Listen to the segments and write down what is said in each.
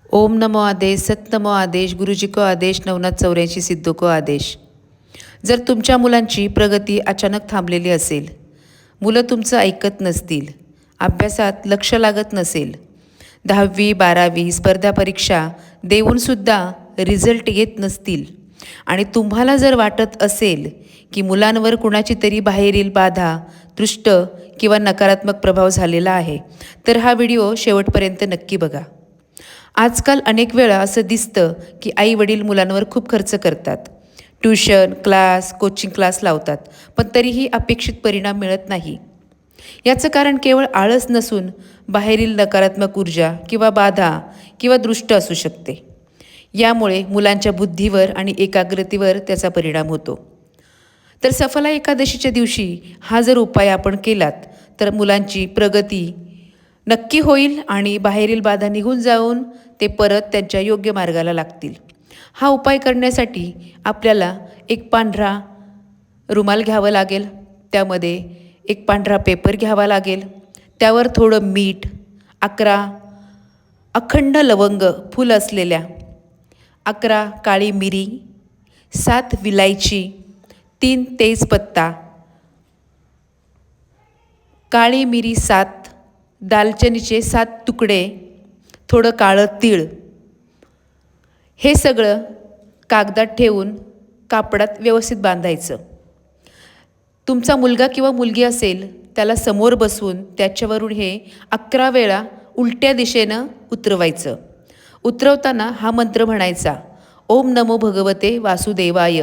ओम नमो आदेश, सत नमो आदेश, गुरुजी को आदेश, नवनाथ 84 सिद्धो को आदेश। जर तुमच्या मुलांची प्रगती अचानक थांबलेली असेल, मुलं तुमचं ऐकत नसतील, अभ्यासात लक्ष लागत नसेल, 10वी 12वी स्पर्धा परीक्षा देऊनसुद्धा रिझल्ट येत नसतील आणि तुम्हाला जर वाटत असेल की मुलांवर कुणाची तरी बाहेरील बाधा, दृष्ट किंवा नकारात्मक प्रभाव झालेला आहे, तर हा व्हिडिओ शेवटपर्यंत नक्की बघा। आजकाल अनेक वेळा असं दिसतं की आई वडील मुलांवर खूप खर्च करतात, ट्यूशन क्लास कोचिंग क्लास लावतात, पण तरीही अपेक्षित परिणाम मिळत नाही। याचं कारण केवळ आळस नसून बाहेरील नकारात्मक ऊर्जा किंवा बाधा किंवा दृष्ट असू शकते। यामुळे मुलांच्या बुद्धीवर आणि एकाग्रतेवर त्याचा परिणाम होतो। तर सफला एकादशीच्या दिवशी हा जर उपाय आपण केलात तर मुलांची प्रगती नक्की होईल आणि बाहेरील बाधा निघून जाऊन ते परत त्यांच्या योग्य मार्गाला लागतील। हा उपाय करण्यासाठी आपल्याला एक पांढरा रुमाल घ्यावा लागेल, त्यामध्ये एक पांढरा पेपर घ्यावा लागेल, त्यावर थोडं मीठ, 11 अखंड लवंग फूल असलेल्या, 11 काळी मिरी, 7 विलायची, 3 तेजपत्ता, काळी मिरी 7, दालचिनीचे 7 तुकडे, थोडं काळं तीळ, हे सगळं कागदात ठेवून कापडात व्यवस्थित बांधायचं। तुमचा मुलगा किंवा मुलगी असेल त्याला समोर बसवून त्याच्यावरून हे 11 वेळा उलट्या दिशेनं उतरवायचं। उतरवताना हा मंत्र म्हणायचा, ओम नमो भगवते वासुदेवाय,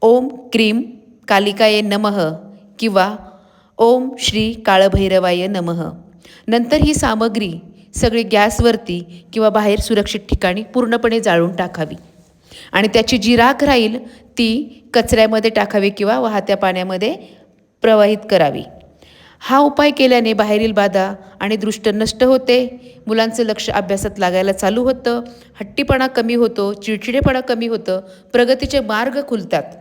ओम क्रीम कालिकाये नमः किंवा ओम श्री काळभैरवाय नमः। नंतर ही सामग्री सगळी गॅसवरती किंवा बाहेर सुरक्षित ठिकाणी पूर्णपणे जाळून टाकावी आणि त्याची जी राख राहील ती कचऱ्यामध्ये टाकावी किंवा वाहत्या पाण्यामध्ये प्रवाहित करावी। हा उपाय केल्याने बाहेरील बाधा आणि दृष्ट नष्ट होते, मुलांचं लक्ष अभ्यासात लागायला चालू होतं, हट्टीपणा कमी होतो, चिडचिडेपणा कमी होतं, प्रगतीचे मार्ग खुलतात।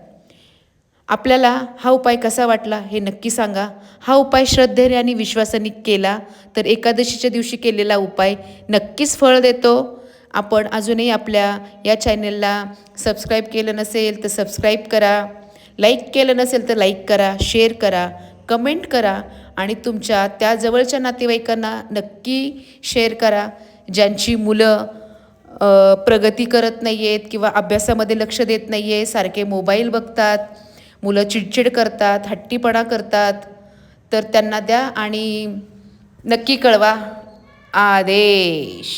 आपल्याला हा उपाय कसा वाटला हे नक्की सांगा। हा उपाय श्रद्धेने आणि विश्वासाने केला तर एकादशीच्या दिवशी केलेला उपाय नक्कीच फळ देतो। आपण अजूनही आपल्या या चॅनलला सबस्क्राईब केलं नसेल तर सबस्क्राईब करा, लाईक केलं नसेल तर लाईक करा, शेअर करा, कमेंट करा आणि तुमच्या त्या जवळच्या नातेवाईकांना नक्की शेअर करा ज्यांची मुलं प्रगती करत नाही आहेत किंवा अभ्यासामध्ये लक्ष देत नाही आहे, सारखे मोबाईल बघतात, मुलं चिडचिड करतात, हट्टीपणा करतात, तर त्यांना द्या आणि नक्की कळवा। आदेश।